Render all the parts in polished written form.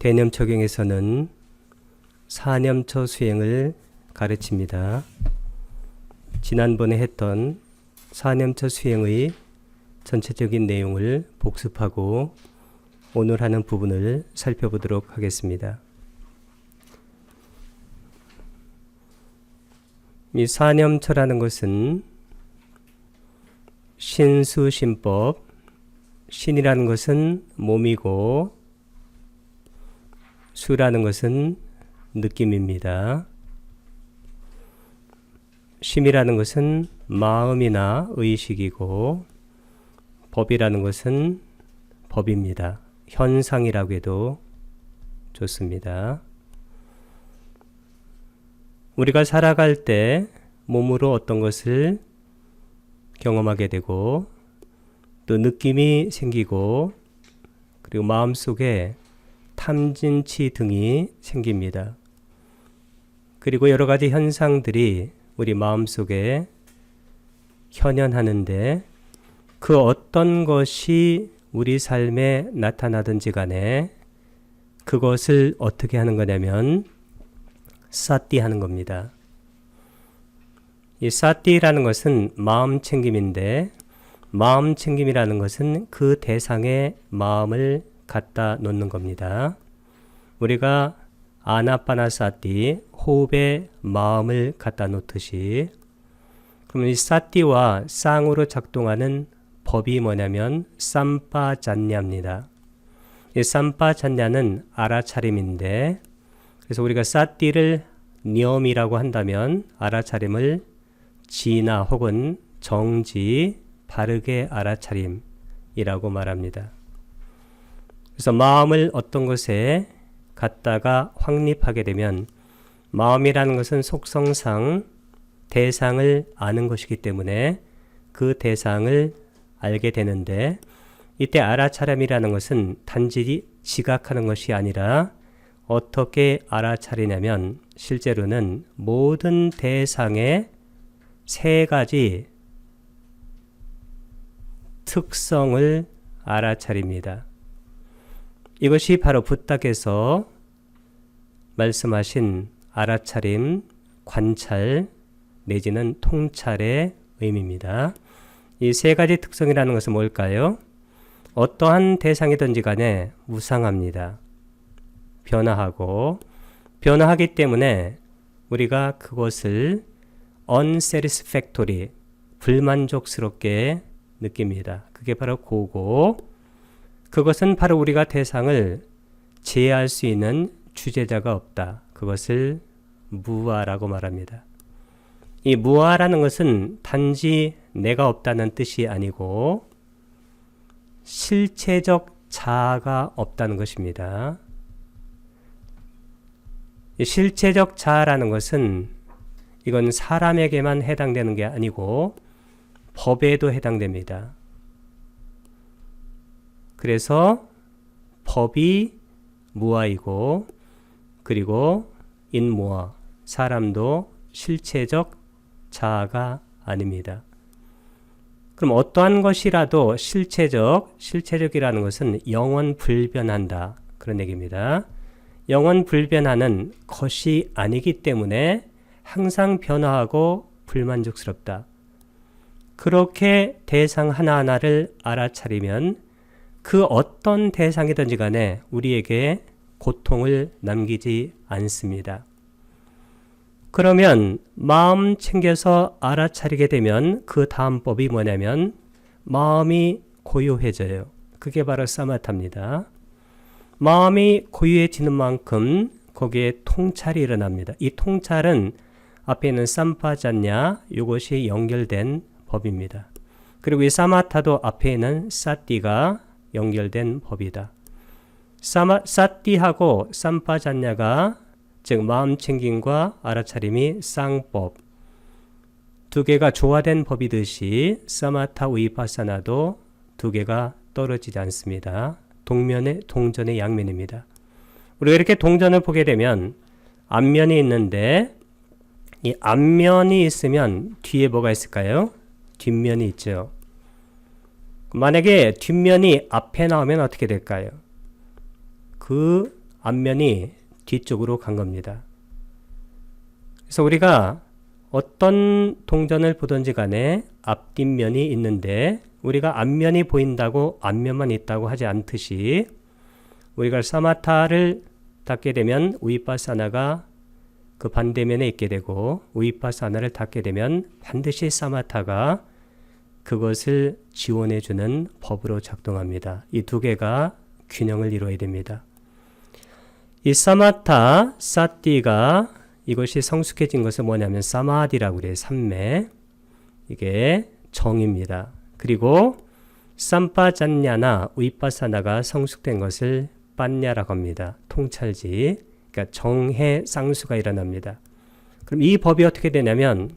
대념 적용에서는 사념처 수행을 가르칩니다. 지난번에 했던 사념처 수행의 전체적인 내용을 복습하고 오늘 하는 부분을 살펴보도록 하겠습니다. 이 사념처라는 것은 신수신법, 신이라는 것은 몸이고 수라는 것은 느낌입니다. 심이라는 것은 마음이나 의식이고 법이라는 것은 법입니다. 현상이라고 해도 좋습니다. 우리가 살아갈 때 몸으로 어떤 것을 경험하게 되고 또 느낌이 생기고 그리고 마음속에 탐진치 등이 생깁니다. 그리고 여러 가지 현상들이 우리 마음속에 현현하는데 그 어떤 것이 우리 삶에 나타나든지 간에 그것을 어떻게 하는 거냐면 사띠 하는 겁니다. 이 사띠라는 것은 마음 챙김인데 마음 챙김이라는 것은 그 대상의 마음을 갖다 놓는 겁니다. 우리가 아나파나사띠, 호흡에 마음을 갖다 놓듯이 그러면 이 사띠와 쌍으로 작동하는 법이 뭐냐면 삼파잔냐입니다. 이 삼파잔냐는 알아차림인데 그래서 우리가 사띠를 념이라고 한다면 알아차림을 지나 혹은 정지, 바르게 알아차림이라고 말합니다. 그래서 마음을 어떤 것에 갖다가 확립하게 되면 마음이라는 것은 속성상 대상을 아는 것이기 때문에 그 대상을 알게 되는데 이때 알아차림이라는 것은 단지 지각하는 것이 아니라 어떻게 알아차리냐면 실제로는 모든 대상의 세 가지 특성을 알아차립니다. 이것이 바로 부탁에서 말씀하신 알아차림, 관찰 내지는 통찰의 의미입니다. 이 세 가지 특성이라는 것은 뭘까요? 어떠한 대상이든지 간에 무상합니다. 변화하기 때문에 우리가 그것을 unsatisfactory, 불만족스럽게 느낍니다. 그게 바로 고고, 그것은 바로 우리가 대상을 제어할 수 있는 주제자가 없다. 그것을 무아라고 말합니다. 이 무아라는 것은 단지 내가 없다는 뜻이 아니고 실체적 자아가 없다는 것입니다. 이 실체적 자아라는 것은 이건 사람에게만 해당되는 게 아니고 법에도 해당됩니다. 그래서 법이 무아이고 그리고 인무아, 사람도 실체적 자아가 아닙니다. 그럼 어떠한 것이라도 실체적이라는 것은 영원 불변한다. 그런 얘기입니다. 영원 불변하는 것이 아니기 때문에 항상 변화하고 불만족스럽다. 그렇게 대상 하나하나를 알아차리면 그 어떤 대상이든지 간에 우리에게 고통을 남기지 않습니다. 그러면 마음 챙겨서 알아차리게 되면 그 다음 법이 뭐냐면 마음이 고요해져요. 그게 바로 사마타입니다. 마음이 고요해지는 만큼 거기에 통찰이 일어납니다. 이 통찰은 앞에 있는 삼파잔냐, 이것이 연결된 법입니다. 그리고 이 사마타도 앞에 있는 사띠가 연결된 법이다. 사띠하고 삼파잔냐가 즉 마음 챙김과 알아차림이 쌍법, 두 개가 조화된 법이듯이 사마타 위파사나도 두 개가 떨어지지 않습니다. 동전의 양면입니다. 우리가 이렇게 동전을 보게 되면 앞면이 있는데 이 앞면이 있으면 뒤에 뭐가 있을까요? 뒷면이 있죠. 만약에 뒷면이 앞에 나오면 어떻게 될까요? 그 앞면이 뒤쪽으로 간 겁니다. 그래서 우리가 어떤 동전을 보든지 간에 앞뒷면이 있는데 우리가 앞면이 보인다고 앞면만 있다고 하지 않듯이 우리가 사마타를 닫게 되면 우이파사나가 그 반대면에 있게 되고 우이파사나를 닫게 되면 반드시 사마타가 그것을 지원해 주는 법으로 작동합니다. 이 두 개가 균형을 이루어야 됩니다. 이 사마타, 사띠가 이것이 성숙해진 것은 뭐냐면 사마디라고 그래요. 삼매. 이게 정입니다. 그리고 삼파잔냐나 우이파사나가 성숙된 것을 빤냐라고 합니다. 통찰지. 그러니까 정해 쌍수가 일어납니다. 그럼 이 법이 어떻게 되냐면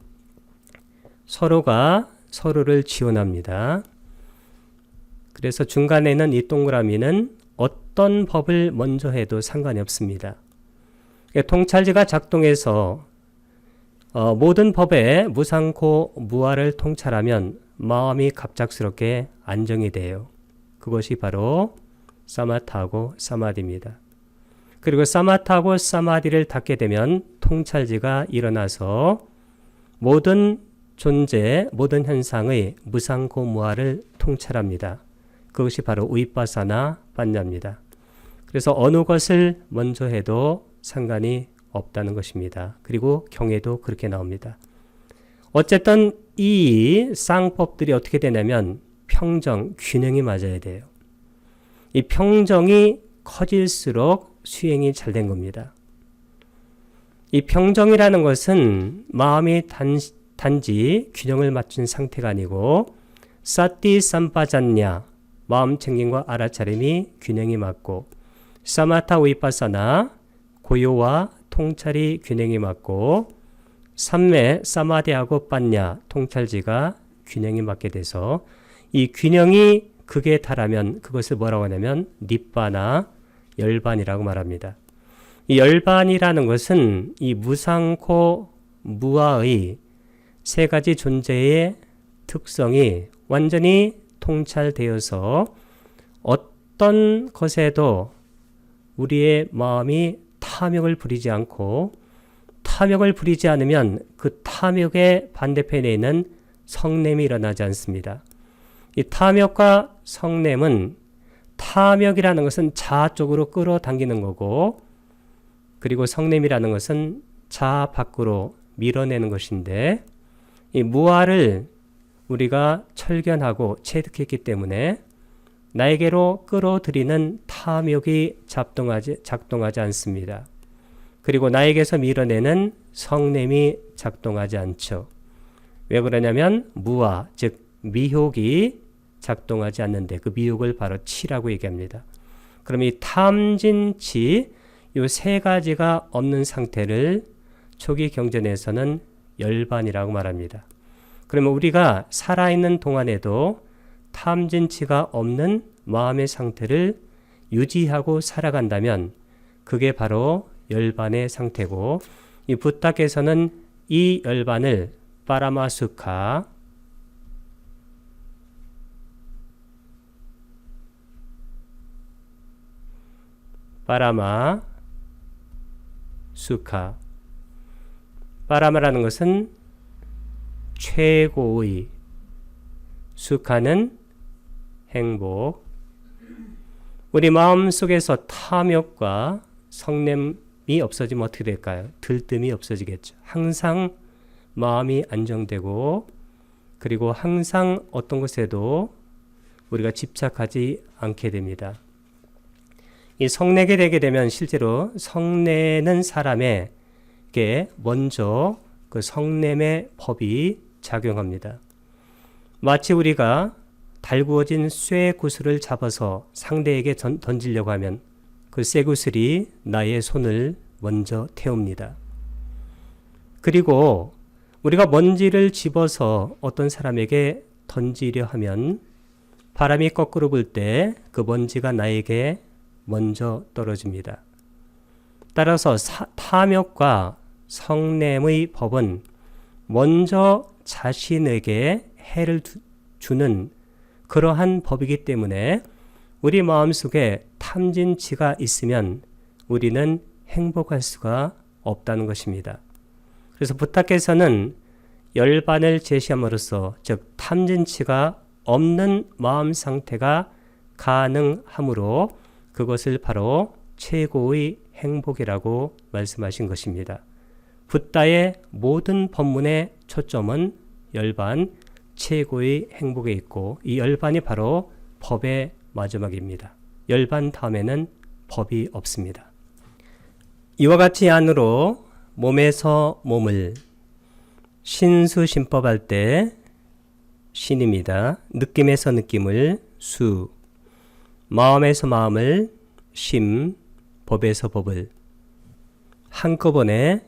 서로가 서로를 지원합니다. 그래서 중간에는 이 동그라미는 어떤 법을 먼저 해도 상관이 없습니다. 통찰지가 작동해서 모든 법에 무상코 무아를 통찰하면 마음이 갑작스럽게 안정이 돼요. 그것이 바로 사마타하고 사마디입니다. 그리고 사마타하고 사마디를 닫게 되면 통찰지가 일어나서 모든 존재, 모든 현상의 무상코 무아를 통찰합니다. 그것이 바로 우이파사나 반냐입니다. 그래서 어느 것을 먼저 해도 상관이 없다는 것입니다. 그리고 경에도 그렇게 나옵니다. 어쨌든 이 쌍법들이 어떻게 되냐면 평정, 균형이 맞아야 돼요. 이 평정이 커질수록 수행이 잘 된 겁니다. 이 평정이라는 것은 마음이 단지 균형을 맞춘 상태가 아니고 사띠 삼파잔냐, 마음 챙김과 알아차림이 균형이 맞고 사마타 우이파사나 고요와 통찰이 균형이 맞고 삼매 사마디하고 빤냐 통찰지가 균형이 맞게 돼서 이 균형이 극에 달하면 그것을 뭐라고 하냐면 닛바나 열반이라고 말합니다. 이 열반이라는 것은 이 무상코 무아의 세 가지 존재의 특성이 완전히 통찰되어서 어떤 것에도 우리의 마음이 탐욕을 부리지 않고 탐욕을 부리지 않으면 그 탐욕의 반대편에 있는 성냄이 일어나지 않습니다. 이 탐욕과 성냄은 탐욕이라는 것은 자아 쪽으로 끌어당기는 거고 그리고 성냄이라는 것은 자아 밖으로 밀어내는 것인데 이 무아를 우리가 철견하고 체득했기 때문에 나에게로 끌어들이는 탐욕이 작동하지 않습니다. 그리고 나에게서 밀어내는 성냄이 작동하지 않죠. 왜 그러냐면 무아, 즉 미혹이 작동하지 않는데 그 미혹을 바로 치라고 얘기합니다. 그럼 이 탐진치 이 세 가지가 없는 상태를 초기 경전에서는 열반이라고 말합니다. 그러면 우리가 살아있는 동안에도 탐진치가 없는 마음의 상태를 유지하고 살아간다면 그게 바로 열반의 상태고 이 부탁에서는 이 열반을 파라마수카 파라마 수카 파라마라는 것은 최고의 수카는 행복 우리 마음속에서 탐욕과 성냄이 없어지면 어떻게 될까요? 들뜸이 없어지겠죠. 항상 마음이 안정되고 그리고 항상 어떤 것에도 우리가 집착하지 않게 됩니다. 이 성내게 되게 되면 실제로 성내는 사람에게 먼저 그 성냄의 법이 작용합니다. 마치 우리가 달구어진 쇠구슬을 잡아서 상대에게 던지려고 하면 그 쇠구슬이 나의 손을 먼저 태웁니다. 그리고 우리가 먼지를 집어서 어떤 사람에게 던지려 하면 바람이 거꾸로 불 때 그 먼지가 나에게 먼저 떨어집니다. 따라서 탐욕과 성냄의 법은 먼저 자신에게 해를 주는 그러한 법이기 때문에 우리 마음속에 탐진치가 있으면 우리는 행복할 수가 없다는 것입니다. 그래서 부타께서는 열반을 제시함으로써 즉 탐진치가 없는 마음 상태가 가능하므로 그것을 바로 최고의 행복이라고 말씀하신 것입니다. 붓다의 모든 법문의 초점은 열반 최고의 행복에 있고 이 열반이 바로 법의 마지막입니다. 열반 다음에는 법이 없습니다. 이와 같이 안으로 몸에서 몸을 신수신법할 때 신입니다. 느낌에서 느낌을 수, 마음에서 마음을 심, 법에서 법을 한꺼번에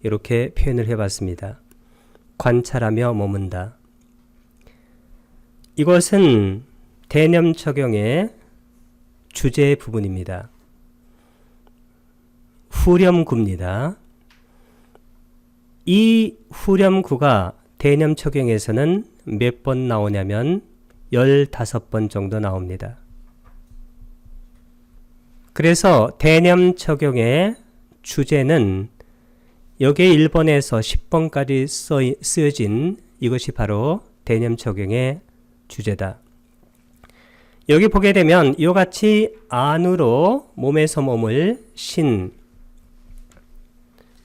이렇게 표현을 해봤습니다. 관찰하며 머문다. 이것은 대념적용의 주제 부분입니다. 후렴구입니다. 이 후렴구가 대념적용에서는 몇 번 나오냐면 15번 정도 나옵니다. 그래서 대념적용의 주제는 여기에 1번에서 10번까지 쓰여진 이것이 바로 대념적용의 주제다. 여기 보게 되면 이와 같이 안으로 몸에서 몸을 신,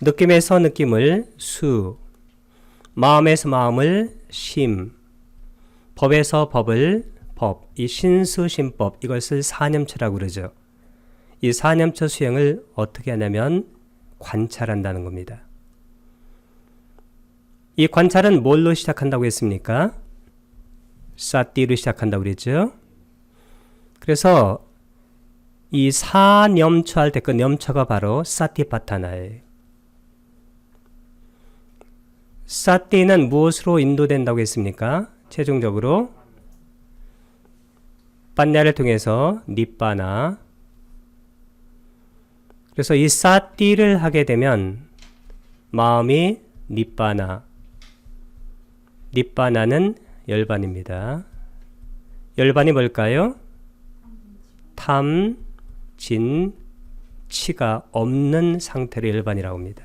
느낌에서 느낌을 수, 마음에서 마음을 심, 법에서 법을 법, 이 신수신법 이것을 사념처라고 그러죠. 이 사념처 수행을 어떻게 하냐면 관찰한다는 겁니다. 이 관찰은 뭘로 시작한다고 했습니까? 사띠로 시작한다고 그랬죠. 그래서 이 사념처 할 때 그 념처가 바로 사티파타나예요. 사띠는 무엇으로 인도된다고 했습니까? 최종적으로 판냐를 통해서 니빠나. 그래서 이 사띠를 하게 되면 마음이 니빠나. 니빠나는 열반입니다. 열반이 뭘까요? 탐, 진, 치가 없는 상태를 열반이라고 합니다.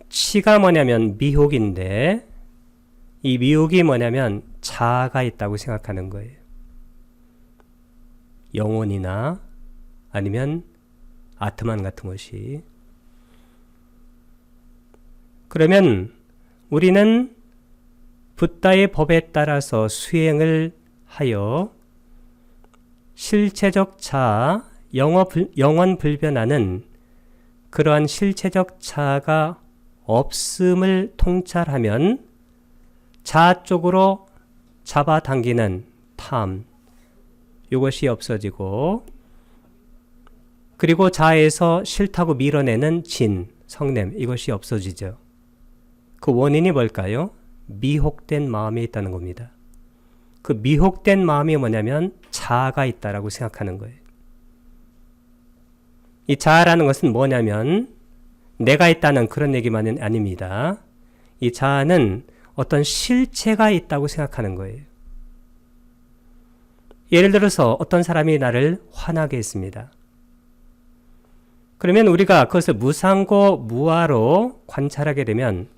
치가 뭐냐면 미혹인데 이 미혹이 뭐냐면 자아가 있다고 생각하는 거예요. 영혼이나 아니면 아트만 같은 것이. 그러면 우리는 붓다의 법에 따라서 수행을 하여 실체적 자아, 영원 불변하는 그러한 실체적 자아가 없음을 통찰하면 자아 쪽으로 잡아당기는 탐, 이것이 없어지고 그리고 자아에서 싫다고 밀어내는 진, 성냄 이것이 없어지죠. 그 원인이 뭘까요? 미혹된 마음이 있다는 겁니다. 그 미혹된 마음이 뭐냐면 자아가 있다라고 생각하는 거예요. 이 자아라는 것은 뭐냐면 내가 있다는 그런 얘기만은 아닙니다. 이 자아는 어떤 실체가 있다고 생각하는 거예요. 예를 들어서 어떤 사람이 나를 화나게 했습니다. 그러면 우리가 그것을 무상고 무아로 관찰하게 되면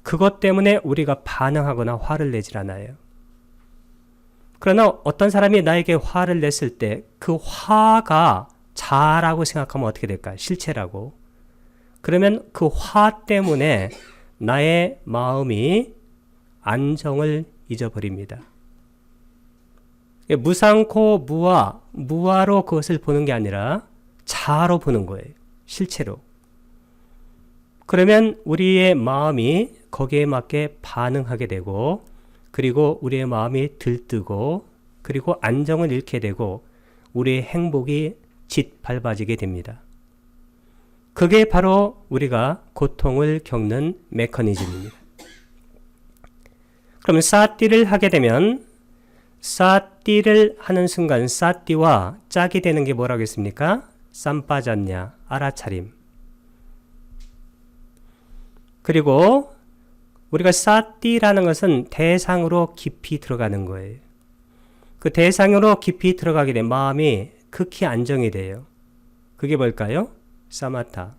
그것 때문에 우리가 반응하거나 화를 내질 않아요. 그러나 어떤 사람이 나에게 화를 냈을 때 그 화가 자아라고 생각하면 어떻게 될까요? 실체라고. 그러면 그 화 때문에 나의 마음이 안정을 잊어버립니다. 무상코 무아, 무아로 그것을 보는 게 아니라 자아로 보는 거예요. 실체로. 그러면 우리의 마음이 거기에 맞게 반응하게 되고 그리고 우리의 마음이 들뜨고 그리고 안정을 잃게 되고 우리의 행복이 짓밟아지게 됩니다. 그게 바로 우리가 고통을 겪는 메커니즘입니다. 그럼 사띠를 하게 되면 사띠를 하는 순간 사띠와 짝이 되는 게 뭐라고 했습니까? 쌈빠졌냐, 알아차림. 그리고 우리가 사띠라는 것은 대상으로 깊이 들어가는 거예요. 그 대상으로 깊이 들어가게 되면 마음이 극히 안정이 돼요. 그게 뭘까요? 사마타.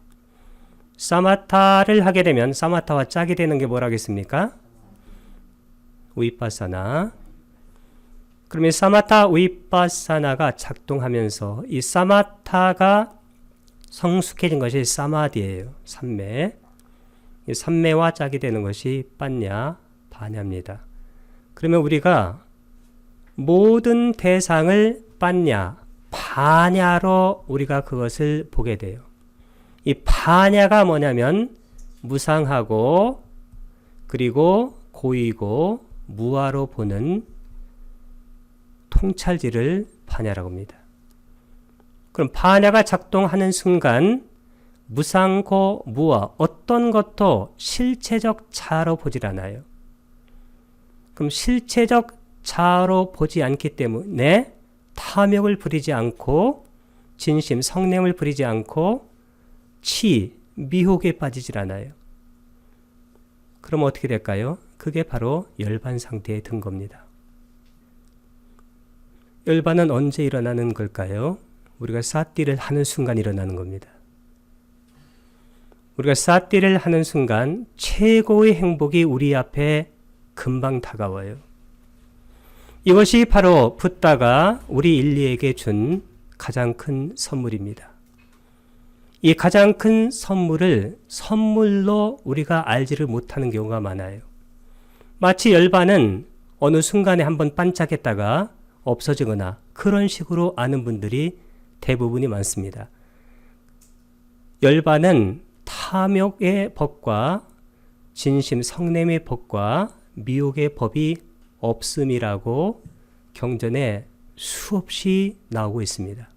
사마타를 하게 되면 사마타와 짝이 되는 게 뭐라겠습니까? 위파사나. 그러면 사마타 위파사나가 작동하면서 이 사마타가 성숙해진 것이 사마디예요. 삼매. 이 삼매와 짝이 되는 것이 빠냐, 바냐입니다. 그러면 우리가 모든 대상을 빠냐, 바냐로 우리가 그것을 보게 돼요. 이 바냐가 뭐냐면 무상하고 그리고 고이고 무아로 보는 통찰지를 바냐라고 합니다. 그럼 바냐가 작동하는 순간 무상고 무아 어떤 것도 실체적 자로 보질 않아요. 그럼 실체적 자로 보지 않기 때문에 탐욕을 부리지 않고 진심, 성냄을 부리지 않고 미혹에 빠지질 않아요. 그럼 어떻게 될까요? 그게 바로 열반 상태에 든 겁니다. 열반은 언제 일어나는 걸까요? 우리가 사띠를 하는 순간 일어나는 겁니다. 우리가 사띠를 하는 순간 최고의 행복이 우리 앞에 금방 다가와요. 이것이 바로 붓다가 우리 인류에게 준 가장 큰 선물입니다. 이 가장 큰 선물을 선물로 우리가 알지를 못하는 경우가 많아요. 마치 열반은 어느 순간에 한번 반짝했다가 없어지거나 그런 식으로 아는 분들이 대부분이 많습니다. 열반은 탐욕의 법과 진심 성냄의 법과 미혹의 법이 없음이라고 경전에 수없이 나오고 있습니다.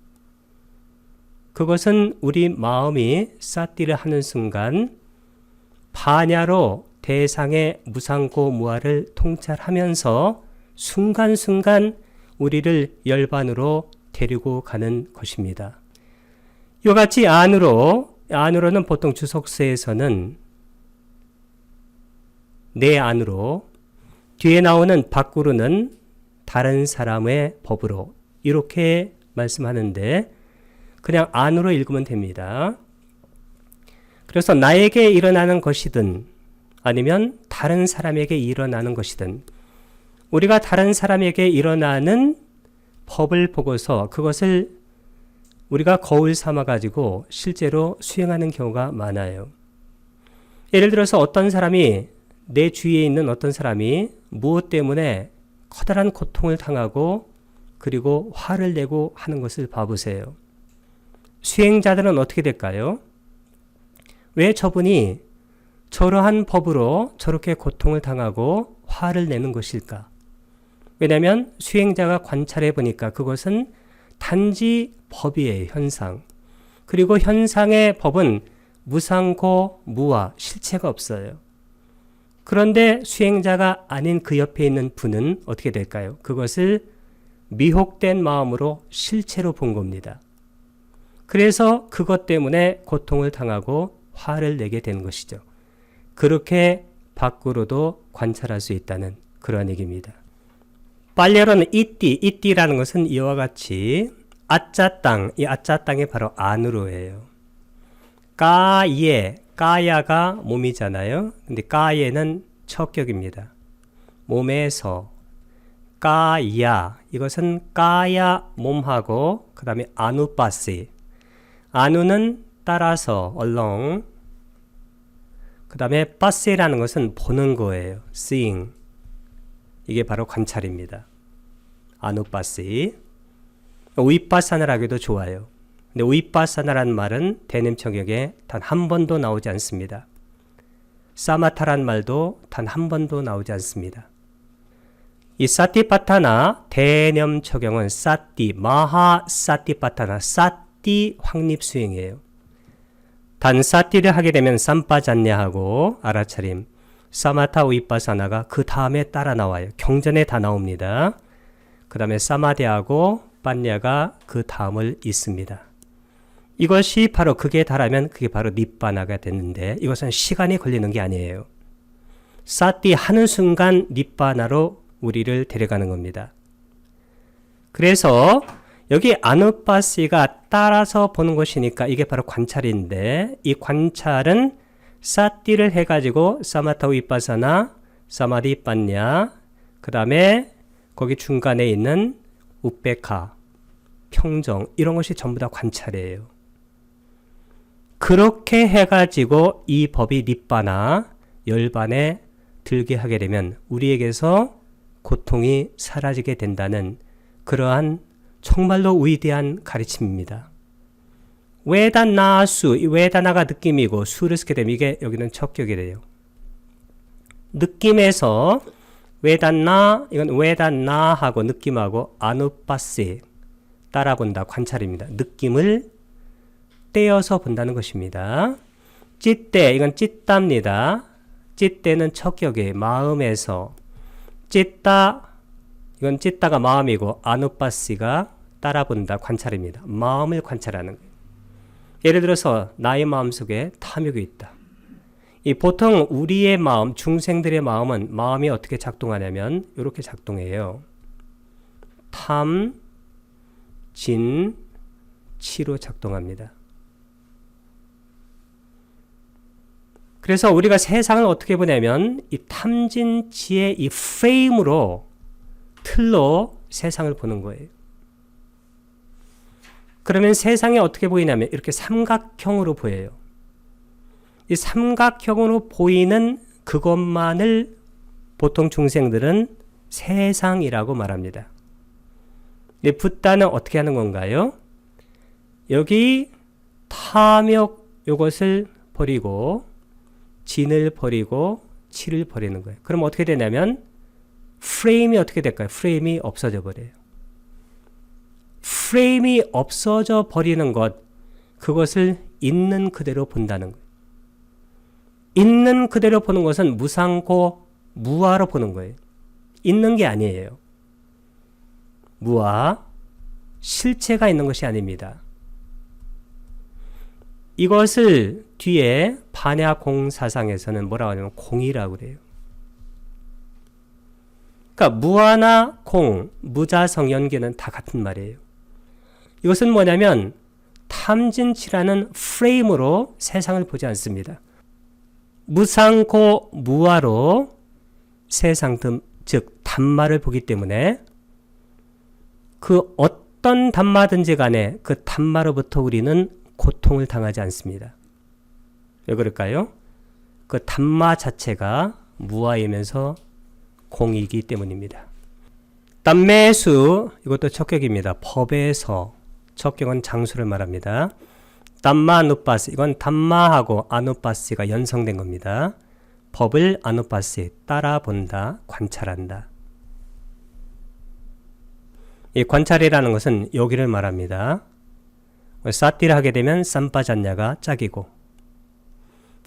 그것은 우리 마음이 사띠를 하는 순간 바냐로 대상의 무상고 무아를 통찰하면서 순간순간 우리를 열반으로 데리고 가는 것입니다. 이와 같이 안으로는 보통 주석서에서는 내 안으로, 뒤에 나오는 밖으로는 다른 사람의 법으로 이렇게 말씀하는데 그냥 안으로 읽으면 됩니다. 그래서 나에게 일어나는 것이든 아니면 다른 사람에게 일어나는 것이든 우리가 다른 사람에게 일어나는 법을 보고서 그것을 우리가 거울 삼아가지고 실제로 수행하는 경우가 많아요. 예를 들어서 어떤 사람이 내 주위에 있는 어떤 사람이 무엇 때문에 커다란 고통을 당하고 그리고 화를 내고 하는 것을 봐보세요. 수행자들은 어떻게 될까요? 왜 저분이 저러한 법으로 저렇게 고통을 당하고 화를 내는 것일까? 왜냐하면 수행자가 관찰해 보니까 그것은 단지 법이에요. 현상. 그리고 현상의 법은 무상고 무아, 실체가 없어요. 그런데 수행자가 아닌 그 옆에 있는 분은 어떻게 될까요? 그것을 미혹된 마음으로 실체로 본 겁니다. 그래서 그것 때문에 고통을 당하고 화를 내게 된 것이죠. 그렇게 밖으로도 관찰할 수 있다는 그런 얘기입니다. 빨래로는 이띠라는 것은 이와 같이 아짜 땅, 이 아짜 땅이 바로 안으로예요. 까야가 몸이잖아요. 근데 까예는 척격입니다. 몸에서 까야, 이것은 까야 몸하고 그 다음에 아누빠시, 아누는 따라서 along, 그 다음에 빠시라는 것은 보는 거예요. seeing, 이게 바로 관찰입니다. 아누빠시. 위파사나라고 해도 좋아요. 근데 위파사나라는 말은 대님청역에 단 한 번도 나오지 않습니다. 사마타란 말도 단 한 번도 나오지 않습니다. 이 사티파타나 대념처경은 사티, 마하 사티파타나, 사티 확립수행이에요. 단 사티를 하게 되면 삼빠잔냐하고 알아차림, 사마타 위파사나가 그 다음에 따라 나와요. 경전에 다 나옵니다. 그 다음에 사마디하고 빠냐가 그 다음을 잇습니다. 이것이 바로 그게 달하면 그게 바로 니빠나가 됐는데 이것은 시간이 걸리는 게 아니에요. 사티 하는 순간 니빠나로 우리를 데려가는 겁니다. 그래서 여기 아누빠시가 따라서 보는 것이니까 이게 바로 관찰인데 이 관찰은 사띠를 해가지고 사마타 위빠사나 사마디 빠냐 그 다음에 거기 중간에 있는 우페카 평정 이런 것이 전부 다 관찰이에요. 그렇게 해가지고 이 법이 닛바나 열반에 들게 하게 되면 우리에게서 고통이 사라지게 된다는 그러한 정말로 위대한 가르침입니다. 웨다나수, 웨다나가 느낌이고 수를 쓰게 되면 이게 여기는 척격이 돼요. 느낌에서 웨다나, 이건 웨다나하고 느낌하고 아누빠시 따라본다, 관찰입니다. 느낌을 떼어서 본다는 것입니다. 찌떼, 이건 찌따입니다. 찌떼는 척격이에요. 마음에서. 찌따, 이건 찌따가 마음이고 아누빠시가 따라본다, 관찰입니다. 마음을 관찰하는 거예요. 예를 들어서 나의 마음속에 탐욕이 있다. 이 보통 우리의 마음, 중생들의 마음은 마음이 어떻게 작동하냐면 이렇게 작동해요. 탐, 진, 치로 작동합니다. 그래서 우리가 세상을 어떻게 보냐면 이 탐진치의 이 프레임으로 틀로 세상을 보는 거예요. 그러면 세상이 어떻게 보이냐면 이렇게 삼각형으로 보여요. 이 삼각형으로 보이는 그것만을 보통 중생들은 세상이라고 말합니다. 이 붓다는 어떻게 하는 건가요? 여기 탐욕 이것을 버리고 진을 버리고 치를 버리는 거예요. 그럼 어떻게 되냐면 프레임이 어떻게 될까요? 프레임이 없어져 버려요. 프레임이 없어져 버리는 것, 그것을 있는 그대로 본다는 거예요. 있는 그대로 보는 것은 무상고 무아로 보는 거예요. 있는 게 아니에요. 무아, 실체가 있는 것이 아닙니다. 이것을 뒤에 반야공사상에서는 뭐라고 하냐면 공이라고 그래요. 그러니까 무아나 공, 무자성연계는 다 같은 말이에요. 이것은 뭐냐면 탐진치라는 프레임으로 세상을 보지 않습니다. 무상고 무아로 세상 즉 단마를 보기 때문에 그 어떤 단마든지 간에 그 단마로부터 우리는 고통을 당하지 않습니다. 왜 그럴까요? 그 단마 자체가 무아이면서 공이기 때문입니다. 땀매수, 이것도 척격입니다. 법에서, 척격은 장수를 말합니다. 담마누빠시, 이건 담마하고 아누빠시가 연성된 겁니다. 법을 아누빠시, 따라본다, 관찰한다. 이 관찰이라는 것은 여기를 말합니다. 사띠를 하게 되면 삼빠잔냐가 짝이고,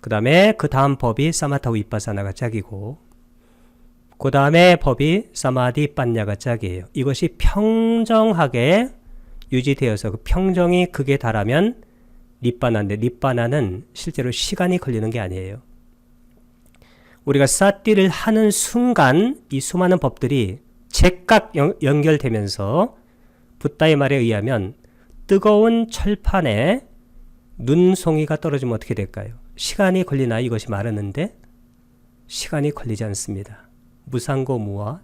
그 다음에 그 다음 법이 사마타 위빠사나가 짝이고, 그 다음에 법이 사마디 빠냐가 짝이에요. 이것이 평정하게 유지되어서 그 평정이 극에 달하면 닛바나인데 닛바나는 실제로 시간이 걸리는 게 아니에요. 우리가 사띠를 하는 순간 이 수많은 법들이 즉각 연결되면서 붓다의 말에 의하면 뜨거운 철판에 눈송이가 떨어지면 어떻게 될까요? 시간이 걸리나 이것이 마르는데 시간이 걸리지 않습니다. 무상고 무아.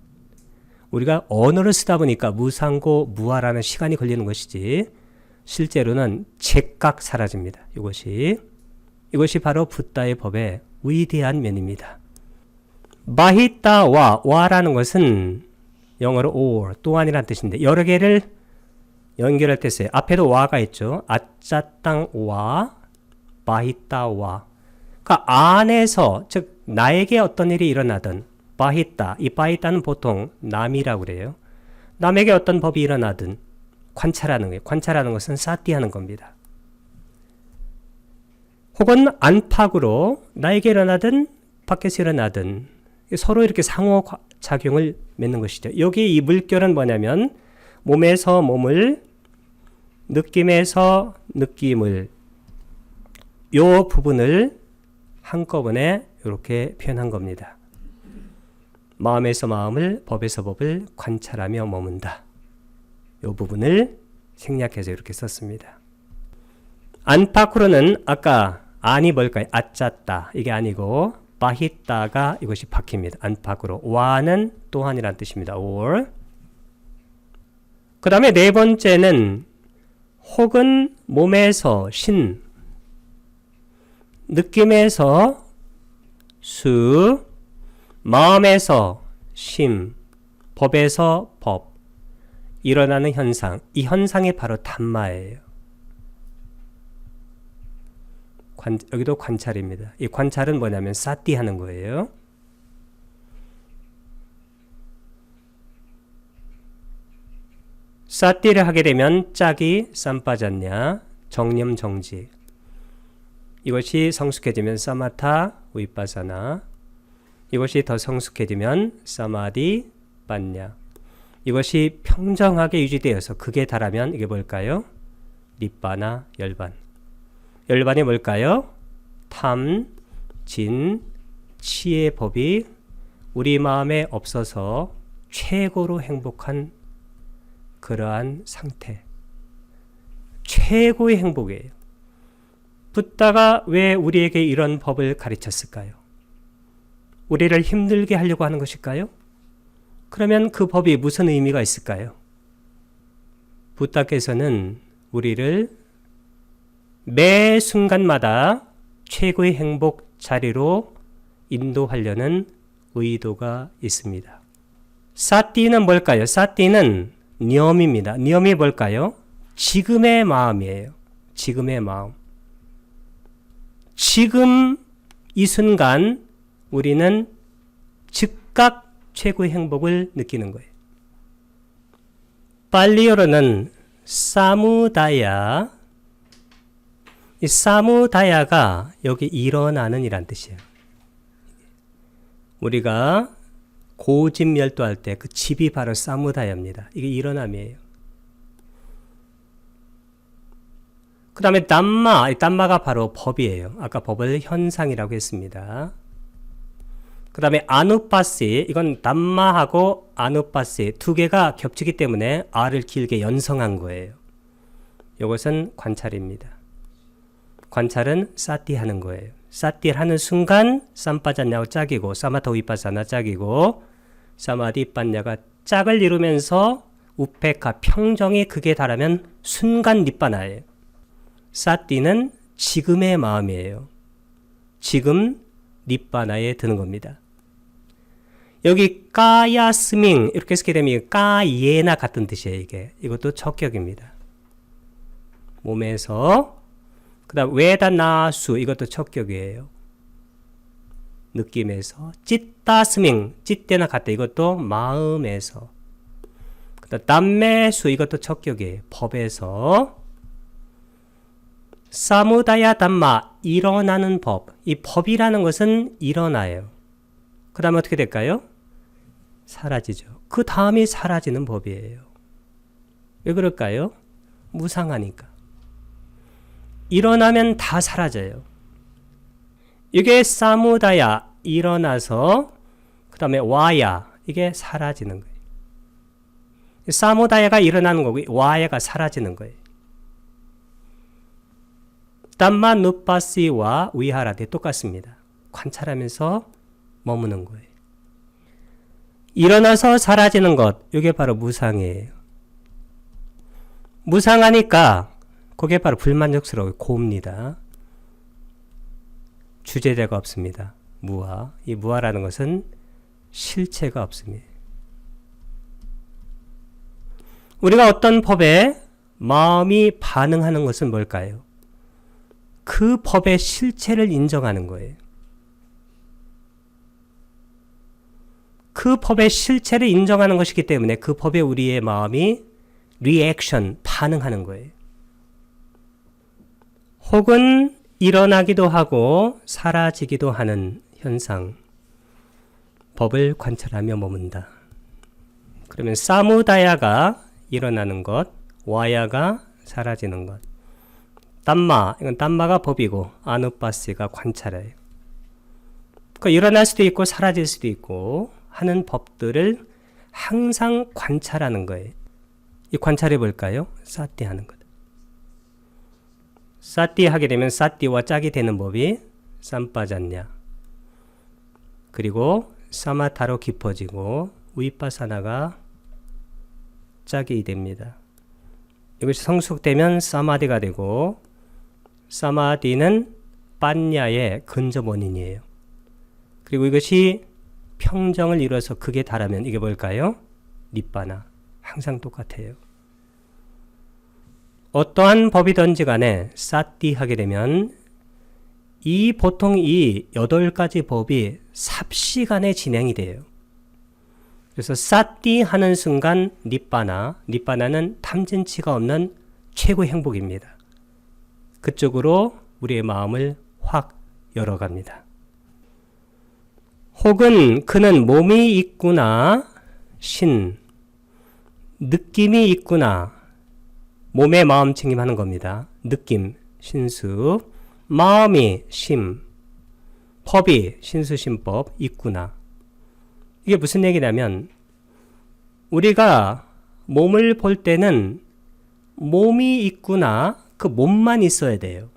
우리가 언어를 쓰다 보니까 무상고 무아라는 시간이 걸리는 것이지 실제로는 즉각 사라집니다. 이것이 바로 붓다의 법의 위대한 면입니다. 마히따와 와라는 것은 영어로 or 또한이라는 뜻인데 여러 개를 연결할 때 써요. 앞에도 와가 있죠. 아짜땅 와, 마히따와. 그러니까 안에서 즉 나에게 어떤 일이 일어나든 바히따, 이 바히따는 보통 남이라고 그래요. 남에게 어떤 법이 일어나든 관찰하는 거예요. 관찰하는 것은 사띠하는 겁니다. 혹은 안팎으로 나에게 일어나든 밖에서 일어나든 서로 이렇게 상호작용을 맺는 것이죠. 여기 이 물결은 뭐냐면 몸에서 몸을, 느낌에서 느낌을, 요 부분을 한꺼번에 이렇게 표현한 겁니다. 마음에서 마음을, 법에서 법을 관찰하며 머문다. 이 부분을 생략해서 이렇게 썼습니다. 안팎으로는 아까 안이 뭘까요? 아짰다 이게 아니고 바히따가 이것이 바뀝니다. 안팎으로. 와는 또한이라는 뜻입니다. or. 그 다음에 네 번째는 혹은 몸에서 신, 느낌에서 수, 마음에서 심, 법에서 법. 일어나는 현상. 이 현상이 바로 담마예요. 여기도 관찰입니다. 이 관찰은 뭐냐면 사띠 하는 거예요. 사띠를 하게 되면 짝이 쌈빠졌냐, 정념 정지. 이것이 성숙해지면 사마타 위빠사나. 이것이 더 성숙해지면 사마디 빠냐. 이것이 평정하게 유지되어서 극에 달하면 이게 뭘까요? 니빠나 열반. 열반이 뭘까요? 탐, 진, 치의 법이 우리 마음에 없어서 최고로 행복한 그러한 상태. 최고의 행복이에요. 붓다가 왜 우리에게 이런 법을 가르쳤을까요? 우리를 힘들게 하려고 하는 것일까요? 그러면 그 법이 무슨 의미가 있을까요? 붓다께서는 우리를 매 순간마다 최고의 행복 자리로 인도하려는 의도가 있습니다. 사띠는 뭘까요? 사띠는 념입니다. 념이 뭘까요? 지금의 마음이에요. 지금의 마음. 지금 이 순간 우리는 즉각 최고의 행복을 느끼는 거예요. 팔리어로는 사무다야. 이 사무다야가 여기 일어나는 이란 뜻이에요. 우리가 고집멸도할 때 그 집이 바로 사무다야입니다. 이게 일어남이에요. 그 다음에 담마, 이 담마가 바로 법이에요. 아까 법을 현상이라고 했습니다. 그 다음에 아누파시, 이건 담마하고 아누파시 두 개가 겹치기 때문에 R을 길게 연성한 거예요. 이것은 관찰입니다. 관찰은 사띠 하는 거예요. 사띠 하는 순간 쌈빠졌냐고 짝이고 사마타 위파사나 짝이고 사마디 빤냐가 짝을 이루면서 우페카 평정이 극에 달하면 순간 니빠나예요. 사띠는 지금의 마음이에요. 지금 니빠나에 드는 겁니다. 여기 까야스밍 이렇게 쓰게 되면 까예나 같은 뜻이에요. 이것도 척격입니다. 몸에서 그 다음 웨다나수 이것도 척격이에요. 느낌에서 찌따스밍 찌때나 같다 이것도 마음에서 그 다음 담매수 이것도 척격이에요. 법에서 사무다야 담마 일어나는 법. 이 법이라는 것은 일어나요. 그 다음에 어떻게 될까요? 사라지죠. 그 다음이 사라지는 법이에요. 왜 그럴까요? 무상하니까. 일어나면 다 사라져요. 이게 사무다야 일어나서 그 다음에 와야 이게 사라지는 거예요. 사무다야가 일어나는 거고 와야가 사라지는 거예요. 담마 누파시와 위하라데 똑같습니다. 관찰하면서 머무는 거예요. 일어나서 사라지는 것 이게 바로 무상이에요. 무상하니까 그게 바로 불만족스러워요. 고입니다. 주제자가 없습니다. 무아. 이 무아라는 것은 실체가 없습니다. 우리가 어떤 법에 마음이 반응하는 것은 뭘까요? 그 법의 실체를 인정하는 거예요. 그 법의 실체를 인정하는 것이기 때문에 그 법에 우리의 마음이 리액션, 반응하는 거예요. 혹은 일어나기도 하고 사라지기도 하는 현상, 법을 관찰하며 머문다. 그러면 사무다야가 일어나는 것, 와야가 사라지는 것. 담마, 이건 담마가 법이고 아누파시가 관찰이에요. 그러니까 일어날 수도 있고 사라질 수도 있고 하는 법들을 항상 관찰하는 거예요. 이 관찰해 볼까요? 사띠 하는 것. 사띠 하게 되면 사띠와 짝이 되는 법이 쌈빠졌냐. 그리고 사마타로 깊어지고 위파사나가 짝이 됩니다. 이것이 성숙되면 사마디가 되고 사마디는 빠냐의 근접 원인이에요. 그리고 이것이 평정을 이뤄서 극에 달하면 이게 뭘까요? 니빠나. 항상 똑같아요. 어떠한 법이든지 간에 사띠 하게 되면 보통 이 8가지 법이 삽시간에 진행이 돼요. 그래서 사띠 하는 순간 니빠나는 탐진치가 없는 최고의 행복입니다. 그쪽으로 우리의 마음을 확 열어갑니다. 혹은 그는 몸이 있구나, 느낌이 있구나, 몸에 마음 챙김하는 겁니다. 느낌, 신수, 마음이 법이 신수신법 있구나. 이게 무슨 얘기냐면 우리가 몸을 볼 때는 몸이 있구나, 그 몸만 있어야 돼요.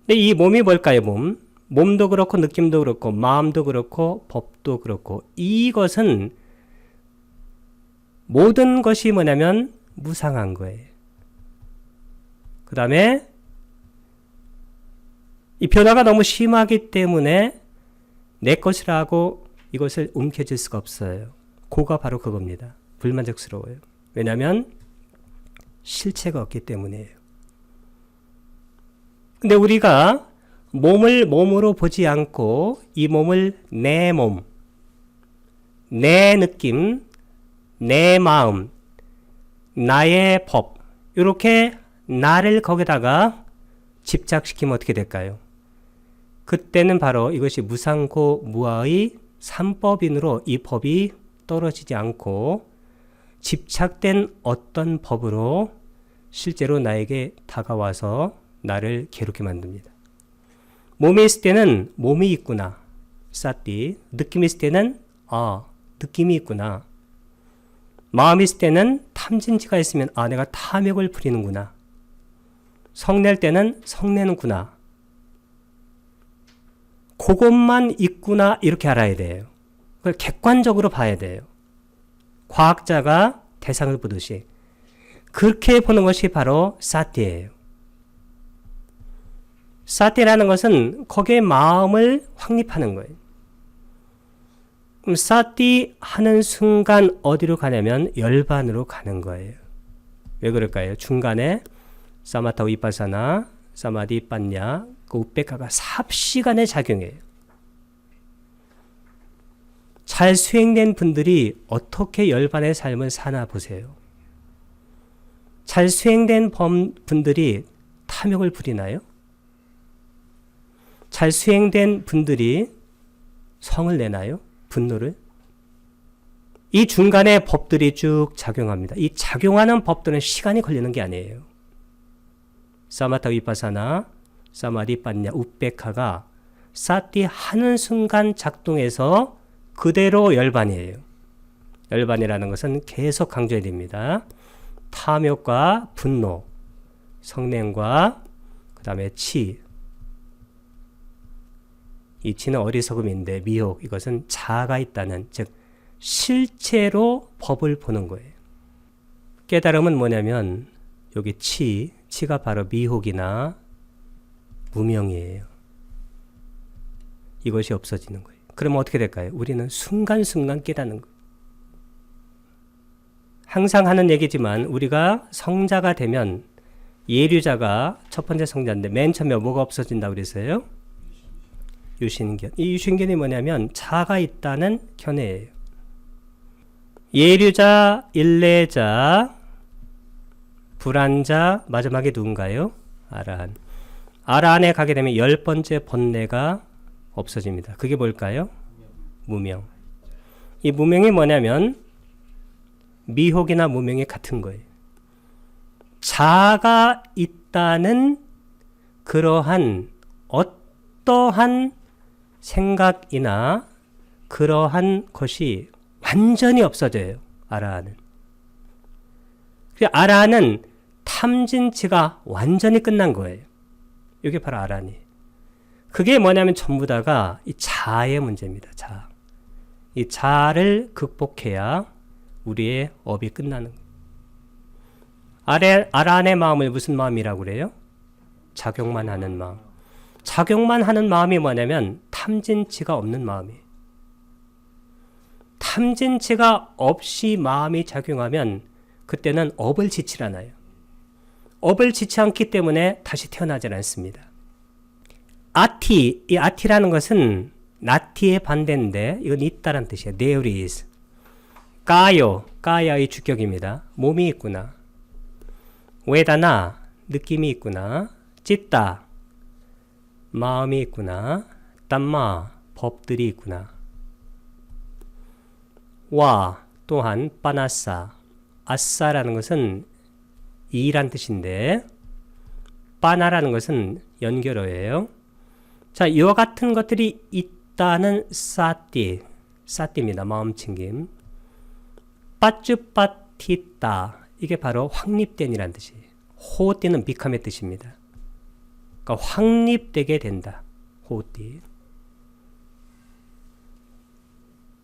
근데 이 몸이 뭘까요? 몸도 그렇고 느낌도 그렇고 마음도 그렇고 법도 그렇고 이것은 모든 것이 뭐냐면 무상한 거예요. 그 다음에 이 변화가 너무 심하기 때문에 내 것이라고 이것을 움켜쥘 수가 없어요. 그가 바로 그겁니다. 불만족스러워요. 왜냐하면 실체가 없기 때문이에요. 근데 우리가 몸을 몸으로 보지 않고 이 몸을 내 몸, 내 느낌, 내 마음, 나의 법, 이렇게 나를 거기다가 집착시키면 어떻게 될까요? 그때는 바로 이것이 무상고 무아의 삼법인으로 이 법이 떨어지지 않고 집착된 어떤 법으로 실제로 나에게 다가와서 나를 괴롭게 만듭니다. 몸이 있을 때는 몸이 있구나, 사띠. 느낌이 있을 때는 느낌이 있구나. 마음이 있을 때는 탐진치가 있으면 내가 탐욕을 부리는구나. 성낼 때는 성내는구나. 그것만 있구나, 이렇게 알아야 돼요. 그걸 객관적으로 봐야 돼요. 과학자가 대상을 보듯이. 그렇게 보는 것이 바로 사띠예요. 사띠라는 것은 거기에 마음을 확립하는 거예요. 그럼 사띠 하는 순간 어디로 가냐면 열반으로 가는 거예요. 왜 그럴까요? 중간에 사마타 위파사나, 사마디 빠냐, 그 우페카가 삽시간에 작용해요. 잘 수행된 분들이 어떻게 열반의 삶을 사나 보세요. 잘 수행된 분들이 탐욕을 부리나요? 잘 수행된 분들이 성을 내나요? 분노를? 이 중간에 법들이 쭉 작용합니다. 이 작용하는 법들은 시간이 걸리는 게 아니에요. 사마타 위파사나, 사마디 빠냐, 우페카가 사띠 하는 순간 작동해서 그대로 열반이에요. 열반이라는 것은 계속 강조해야 됩니다. 탐욕과 분노, 성냄과 그 다음에 이 치는 어리석음인데 미혹, 이것은 자아가 있다는, 즉 실체로 법을 보는 거예요. 깨달음은 뭐냐면 여기 치가 바로 미혹이나 무명이에요. 이것이 없어지는 거예요. 그러면 어떻게 될까요? 우리는 순간순간 깨닫는 거예요. 항상 하는 얘기지만 우리가 성자가 되면, 예류자가 첫 번째 성자인데 맨 처음에 뭐가 없어진다고 그랬어요? 유신견. 이 유신견이 뭐냐면 자가 있다는 견해예요. 예류자, 일례자, 불안자, 마지막에 누군가요? 아라한. 아라한에 가게 되면 10번째 번뇌가 없어집니다. 그게 뭘까요? 무명. 이 무명이 뭐냐면 미혹이나 무명이 같은 거예요. 자가 있다는 그러한 어떠한 생각이나 그러한 것이 완전히 없어져요. 아라한은. 아라는 탐진치가 완전히 끝난 거예요. 이게 바로 아라니. 그게 뭐냐면 전부 다가 이 자아의 문제입니다. 자아. 이 자아를 극복해야 우리의 업이 끝나는 거예요. 아란의 마음을 무슨 마음이라고 그래요? 작용만 하는 마음. 작용만 하는 마음이 뭐냐면 탐진치가 없는 마음이에요. 탐진치가 없이 마음이 작용하면 그때는 업을 짓질 않아요. 업을 짓지 않기 때문에 다시 태어나지 않습니다. 아티, 이 아티라는 것은 나티의 반대인데 이건 있다란 뜻이에요. There is. 까요, 까야의 주격입니다. 몸이 있구나. 웨다나, 느낌이 있구나. 찢다, 마음이 있구나. 땀마, 법들이 있구나. 와, 또한 빠나싸, 아싸라는 것은 이란 뜻인데 빠나라는 것은 연결어예요. 자, 이와 같은 것들이 있다는 사띠, 사띠입니다. 마음챙김. 빠쭈빠티따, 이게 바로 확립된이란 뜻이에요. 호띠는 비캄의 뜻입니다. 그러니까 확립되게 된다. 호띠.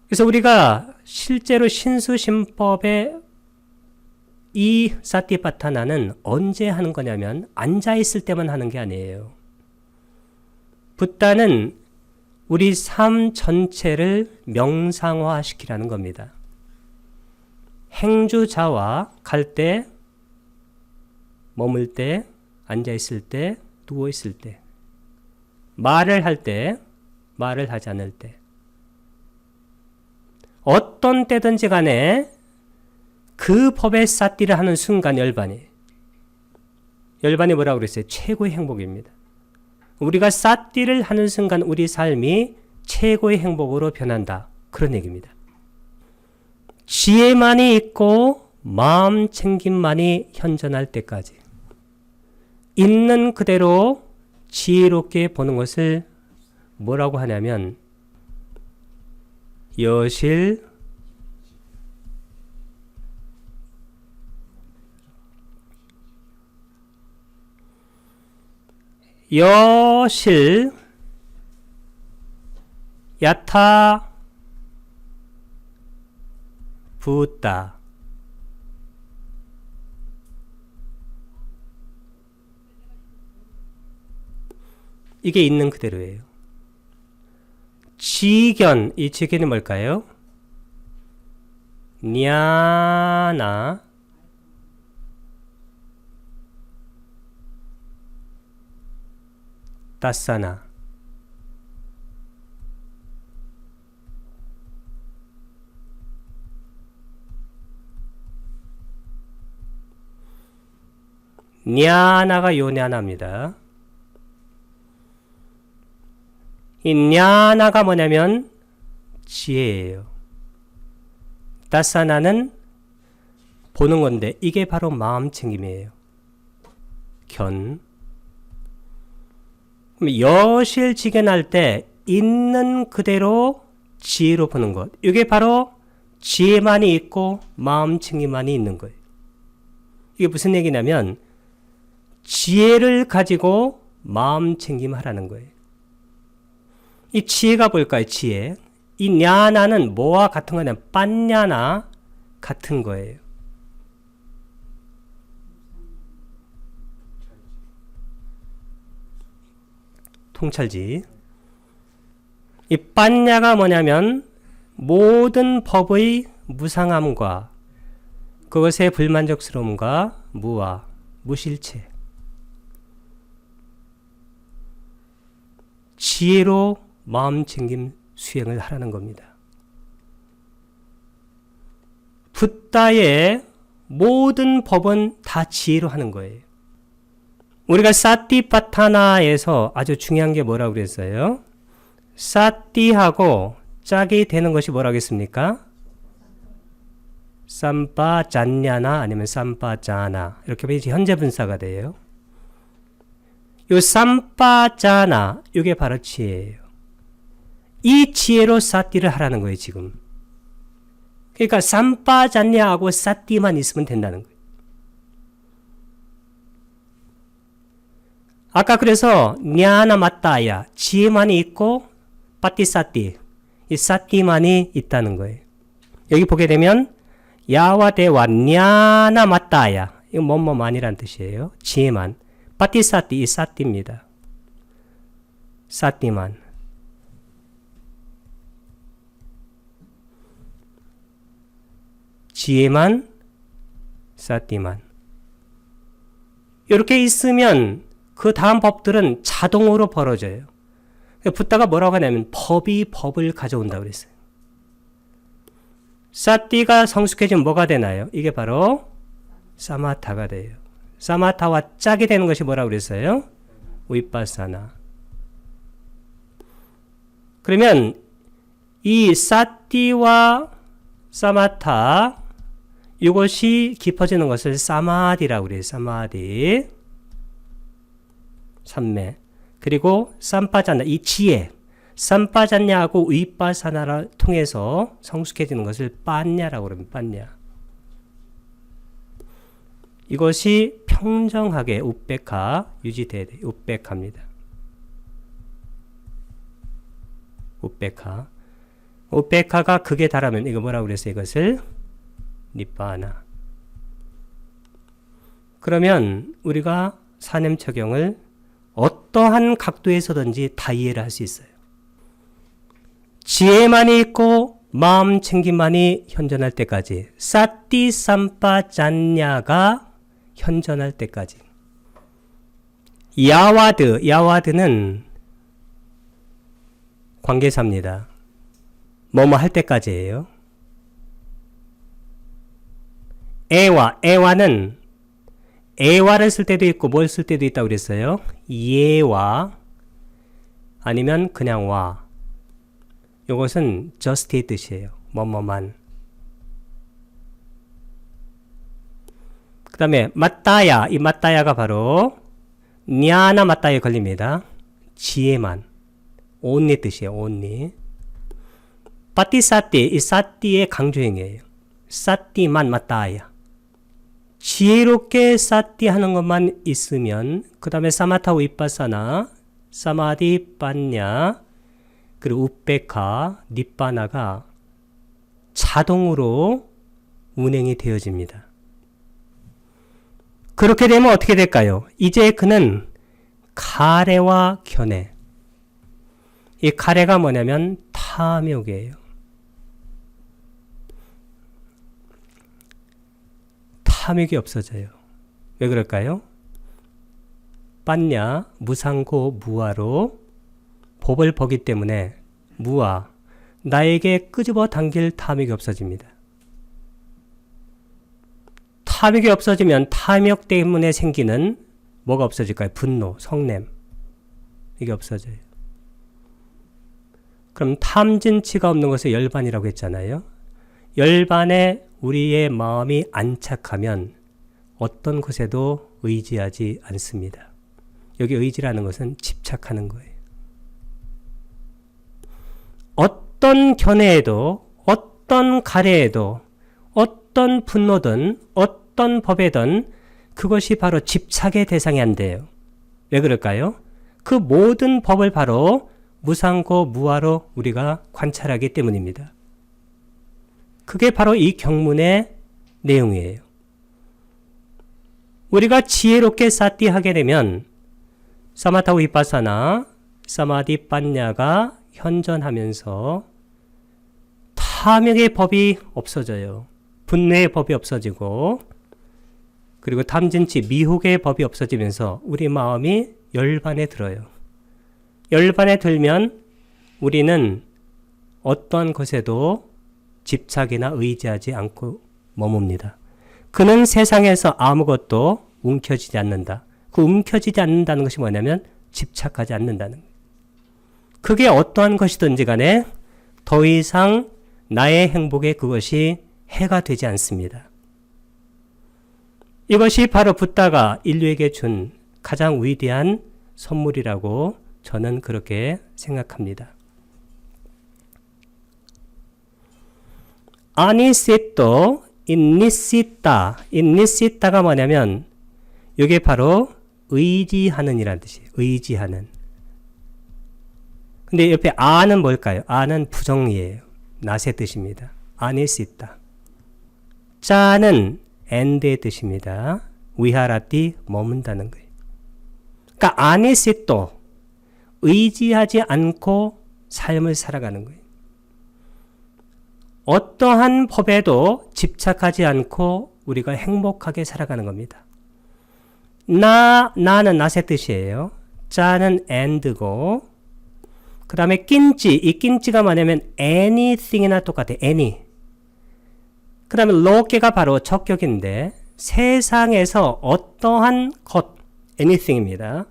그래서 우리가 실제로 신수신법에 이 사티파타나는 언제 하는 거냐면 앉아있을 때만 하는 게 아니에요. 붓다는 우리 삶 전체를 명상화시키라는 겁니다. 행주자와 갈 때, 머물 때, 앉아있을 때, 누워있을 때, 말을 할 때, 말을 하지 않을 때, 어떤 때든지 간에 그 법에 사띠를 하는 순간 열반이 뭐라고 그랬어요? 최고의 행복입니다. 우리가 사띠를 하는 순간 우리 삶이 최고의 행복으로 변한다. 그런 얘기입니다. 지혜만이 있고 마음 챙김만이 현존할 때까지 있는 그대로 지혜롭게 보는 것을 뭐라고 하냐면 여실 야타 부따 이게 있는 그대로예요. 지견, 이 지견이 뭘까요? 냐나 따사나 냐나가 요 냐나입니다. 이 냐나가 뭐냐면 지혜예요. 따사나는 보는 건데 이게 바로 마음 챙김이에요. 견. 여실지견할 때 있는 그대로 지혜로 보는 것. 이게 바로 지혜만이 있고 마음 챙김만이 있는 거예요. 이게 무슨 얘기냐면 지혜를 가지고 마음 챙김하라는 거예요. 이 지혜가 뭘까요? 지혜. 이 냐나는 뭐와 같은 거냐? 빤냐나 같은 거예요. 통찰지. 이 빤냐가 뭐냐면 모든 법의 무상함과 그것의 불만족스러움과 무와 무실체. 지혜로 마음 챙김 수행을 하라는 겁니다. 붓다의 모든 법은 다 지혜로 하는 거예요. 우리가 사띠파타나에서 아주 중요한 게 뭐라고 그랬어요? 사띠하고 짝이 되는 것이 뭐라고 했습니까? 삼빠잔냐나 아니면 삼빠자나 이렇게 보면 현재 분사가 돼요. 요 삼빠자나 이게 바로 지혜예요. 이 지혜로 사띠를 하라는 거예요, 지금. 그러니까 삼빠잔냐하고 사띠만 있으면 된다는 거예요. 아까 그래서 냐나 맞다야 지혜만이 있고 빠띠사띠 이 사띠만이 있다는 거예요. 여기 보게 되면 야와 대와 냐나 맞다야 이거 뭐뭐만이란 뜻이에요. 지혜만. 빠띠사띠 이 사띠입니다. 사띠만. 지혜만 사띠만. 이렇게 있으면 그 다음 법들은 자동으로 벌어져요. 붓다가 뭐라고 하냐면 법이 법을 가져온다고 그랬어요. 사띠가 성숙해지면 뭐가 되나요? 이게 바로 사마타가 돼요. 사마타와 짝이 되는 것이 뭐라고 그랬어요? 위파사나. 그러면 이 사띠와 사마타 이것이 깊어지는 것을 사마디라고 그래요. 사마디. 삼매. 그리고 삼파자나 이 지혜. 삼파자냐하고 위파사나를 통해서 성숙해지는 것을 빠냐라고 그러면 빠냐. 이것이 평정하게 우백화 유지돼야 돼요. 우백화입니다. 우백화. 우백화가 극에 달하면 이거 뭐라고 그랬어요? 이것을 니빠나. 그러면 우리가 사념 적용을 어떠한 각도에서든지 다 이해를 할 수 있어요. 지혜만이 있고 마음 챙김만이 현존할 때까지 사띠 삼파 잔냐가 현존할 때까지 야와드는 관계사입니다. 뭐뭐 할 때까지예요. 애와는 애와를 쓸 때도 있고 뭘 쓸 때도 있다고 그랬어요. 예와 아니면 그냥 와. 이것은 just의 뜻이에요. 뭐뭐만. 그 다음에 맞다야. 이 맞다야가 바로 냐나 맞다에 걸립니다. 지혜만. only 뜻이에요. only. 빠띠사띠. 이 사띠의 강조형이에요. 사띠만 맞다야. 지혜롭게 사띠 하는 것만 있으면 그 다음에 사마타 위파사나 사마디 빠냐 그리고 우백화 니빠나가 자동으로 운행이 되어집니다. 그렇게 되면 어떻게 될까요? 이제 그는 가래와 견해. 이 가래가 뭐냐면 탐욕이에요. 탐욕이 없어져요. 왜 그럴까요? 빠냐 무상고 무아로 법을 보기 때문에 무아 나에게 끄집어 당길 탐욕이 없어집니다. 탐욕이 없어지면 탐욕 때문에 생기는 뭐가 없어질까요? 분노, 성냄 이게 없어져요. 그럼 탐진치가 없는 것을 열반이라고 했잖아요. 열반에 우리의 마음이 안착하면 어떤 것에도 의지하지 않습니다. 여기 의지라는 것은 집착하는 거예요. 어떤 견해에도 어떤 가래에도 어떤 분노든 어떤 법에든 그것이 바로 집착의 대상이 안 돼요. 왜 그럴까요? 그 모든 법을 바로 무상고 무아로 우리가 관찰하기 때문입니다. 그게 바로 이 경문의 내용이에요. 우리가 지혜롭게 사띠하게 되면 사마타 위파사나 사마디 빠냐가 현존하면서 탐욕의 법이 없어져요. 분뇌의 법이 없어지고 그리고 탐진치 미혹의 법이 없어지면서 우리 마음이 열반에 들어요. 열반에 들면 우리는 어떠한 것에도 집착이나 의지하지 않고 머뭅니다. 그는 세상에서 아무것도 움켜쥐지 않는다. 그 움켜쥐지 않는다는 것이 뭐냐면 집착하지 않는다는 거예요. 그게 어떠한 것이든지 간에 더 이상 나의 행복에 그것이 해가 되지 않습니다. 이것이 바로 붓다가 인류에게 준 가장 위대한 선물이라고 저는 그렇게 생각합니다. 아니시또 인니시따. 인니시따가 뭐냐면 이게 바로 의지하는 이란 뜻이에요. 의지하는. 근데 옆에 아는 뭘까요? 아는 부정이에요. 낫의 뜻입니다. 아닐 수 있다. 짜는 and의 뜻입니다. 위하라띠 머문다는 거예요. 그러니까 아닐 수 있도 의지하지 않고 삶을 살아가는 거예요. 어떠한 법에도 집착하지 않고 우리가 행복하게 살아가는 겁니다. 나는 낫의 뜻이에요. 짜는 and고 그 다음에 낀찌, 이 낀찌가 뭐냐면 anything이나 똑같아. any. 그 다음에 로케가 바로 적격인데 세상에서 어떠한 것, anything입니다.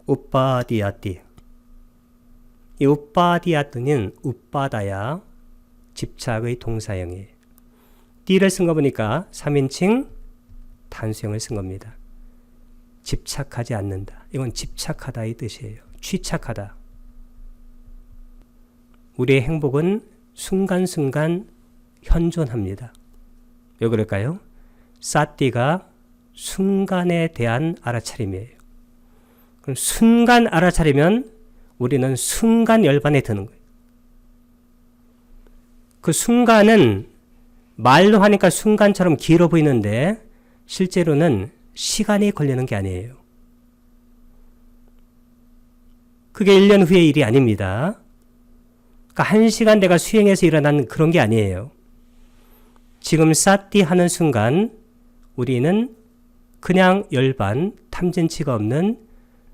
우빠디아띠. 이 우빠디아띠는 우빠다야 집착의 동사형이에요. 띠를 쓴 거 보니까 3인칭 단수형을 쓴 겁니다. 집착하지 않는다. 이건 집착하다 이 뜻이에요. 취착하다. 우리의 행복은 순간순간 현존합니다. 왜 그럴까요? 사띠가 순간에 대한 알아차림이에요. 그럼 순간 알아차리면 우리는 순간 열반에 드는 거예요. 그 순간은 말로 하니까 순간처럼 길어 보이는데 실제로는 시간이 걸리는 게 아니에요. 그게 1년 후의 일이 아닙니다. 그러니까 1시간 내가 수행해서 일어난 그런 게 아니에요. 지금 사띠 하는 순간 우리는 그냥 열반, 탐진치가 없는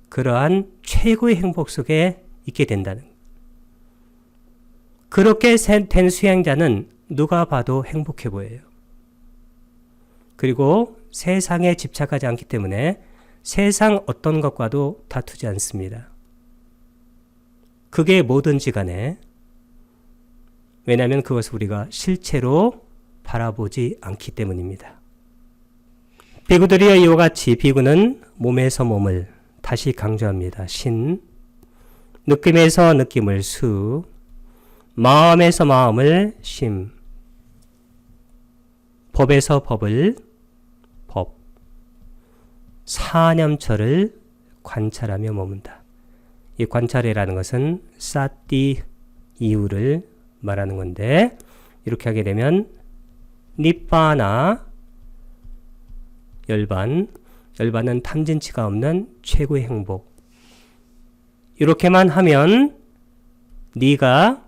그러한 최고의 행복 속에 있게 된다는 거예요. 그렇게 된 수행자는 누가 봐도 행복해 보여요. 그리고 세상에 집착하지 않기 때문에 세상 어떤 것과도 다투지 않습니다. 그게 뭐든지 간에 왜냐하면 그것을 우리가 실체로 바라보지 않기 때문입니다. 비구들이여 이와 같이 비구는 몸에서 몸을 다시 강조합니다. 신, 느낌에서 느낌을 수, 마음에서 마음을 심, 법에서 법을 법, 사념처를 관찰하며 머문다. 이 관찰이라는 것은 사띠 이유를 말하는 건데 이렇게 하게 되면 니빠나 열반은 탐진치가 없는 최고의 행복. 이렇게만 하면 네가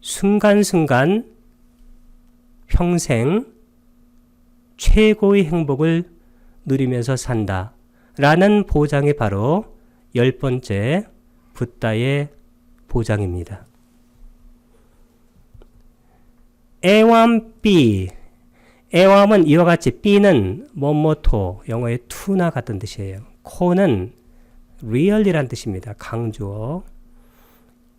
순간순간 평생 최고의 행복을 누리면서 산다 라는 보장이 바로 10번째 붓다의 보장입니다. 애완삐. 애완은 이와 같이 삐는 뭐뭐토, 영어의 투나 같은 뜻이에요. 코는 real이란 뜻입니다. 강조.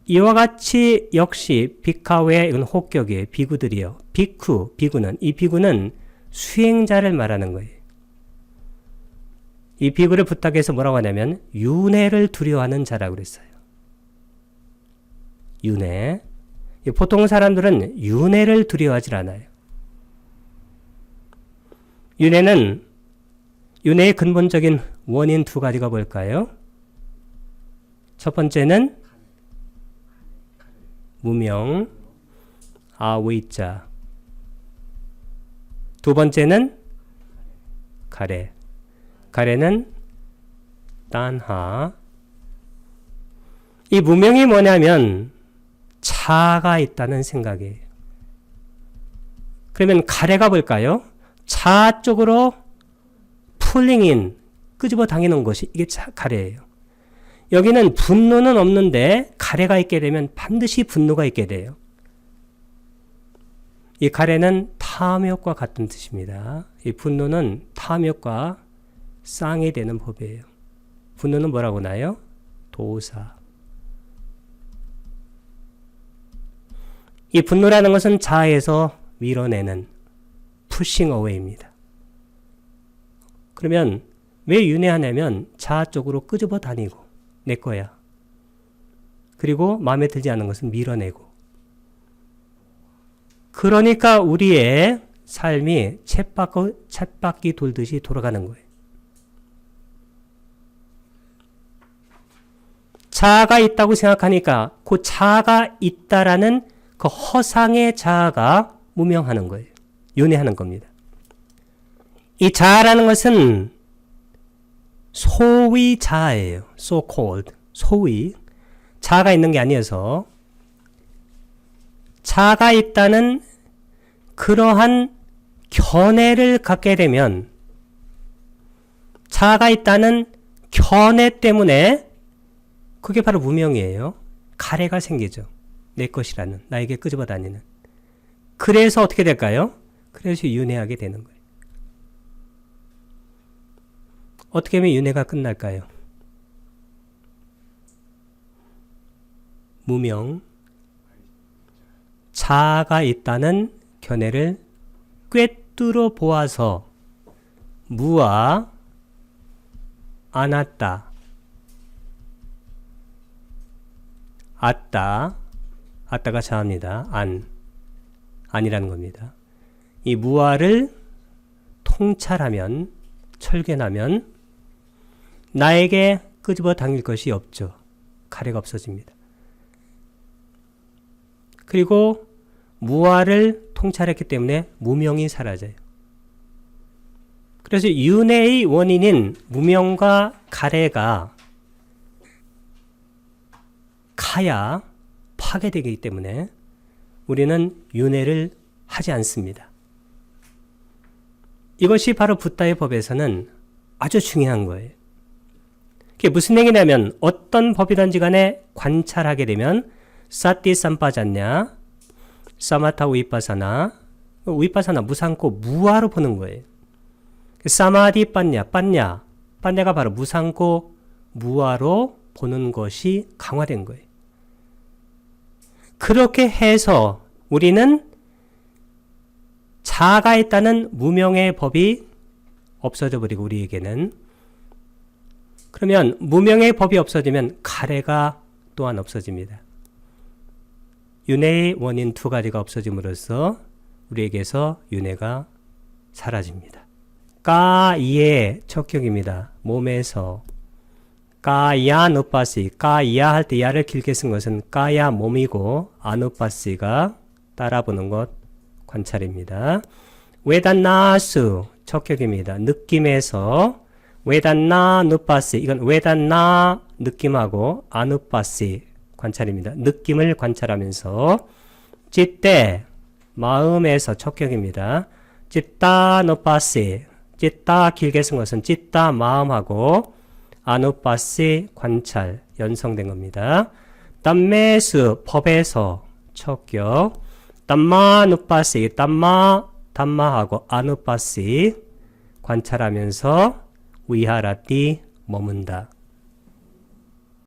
이와 같이 역시 비카웨, 이건 혹격이에요. 비구들이요. 비구는, 이 비구는 수행자를 말하는 거예요. 이 비구를 부탁해서 뭐라고 하냐면 윤회를 두려워하는 자라고 그랬어요. 윤회. 보통 사람들은 윤회를 두려워하지 않아요. 윤회의 근본적인 원인 두 가지가 뭘까요? 첫 번째는 무명, 아웨이자. 두 번째는 가래. 가래는 딴하. 이 무명이 뭐냐면 차가 있다는 생각이에요. 그러면 가래가 뭘까요? 차 쪽으로 풀링인, 끄집어 당기는 것이 이게 가래예요. 여기는 분노는 없는데 가래가 있게 되면 반드시 분노가 있게 돼요. 이 가래는 탐욕과 같은 뜻입니다. 이 분노는 탐욕과 쌍이 되는 법이에요. 분노는 뭐라고 나요? 도사. 이 분노라는 것은 자아에서 밀어내는 pushing away입니다. 그러면 왜 윤회하냐면 자아 쪽으로 끄집어 다니고 내 거야. 그리고 마음에 들지 않는 것은 밀어내고. 그러니까 우리의 삶이 쳇바퀴 돌듯이 돌아가는 거예요. 자아가 있다고 생각하니까 그 자아가 있다라는 그 허상의 자아가 무명하는 거예요. 윤회하는 겁니다. 이 자아라는 것은 소위 자아예요. so called. 소위. 자아가 있는 게 아니어서 자아가 있다는 그러한 견해를 갖게 되면 자아가 있다는 견해 때문에 그게 바로 무명이에요. 가래가 생기죠. 내 것이라는, 나에게 끄집어 다니는. 그래서 어떻게 될까요? 그래서 윤회하게 되는 거예요. 어떻게 하면 윤회가 끝날까요? 무명, 자아가 있다는 견해를 꿰뚫어 보아서 무와 아나따, 아따가 자아입니다. 안이라는 겁니다. 이 무아를 통찰하면, 철견하면 나에게 끄집어 당길 것이 없죠. 가래가 없어집니다. 그리고 무아를 통찰했기 때문에 무명이 사라져요. 그래서 윤회의 원인인 무명과 가래가 가야 파괴되기 때문에 우리는 윤회를 하지 않습니다. 이것이 바로 붓다의 법에서는 아주 중요한 거예요. 그게 무슨 얘기냐면 어떤 법이든지 간에 관찰하게 되면 사티 삼빠졌냐, 사마타 위파사나, 위파사나 무상코 무아로 보는 거예요. 사마디 빤냐가 바로 무상코 무아로 보는 것이 강화된 거예요. 그렇게 해서 우리는 자아가 있다는 무명의 법이 없어져 버리고 우리에게는 그러면 무명의 법이 없어지면 가래가 또한 없어집니다. 윤회의 원인 두 가지가 없어짐으로써 우리에게서 윤회가 사라집니다. 까이의 척격입니다. 몸에서 까야 누빠시, 까야 할 때 야를 길게 쓴 것은 까야 몸이고 아누빠시가 따라보는 것 관찰입니다. 웨단나수 척격입니다. 느낌에서 웨단나 누빠시, 이건 웨단나 느낌하고 아누빠시 관찰입니다. 느낌을 관찰하면서 찌떼 마음에서 척격입니다. 찌따 누빠시, 찌따 길게 쓴 것은 찌따 마음하고 아누빠시 관찰 연성된 겁니다. 담매수 법에서 척격 담마 누빠시 담마 담마하고 아누빠시 관찰하면서 위하라띠 머문다.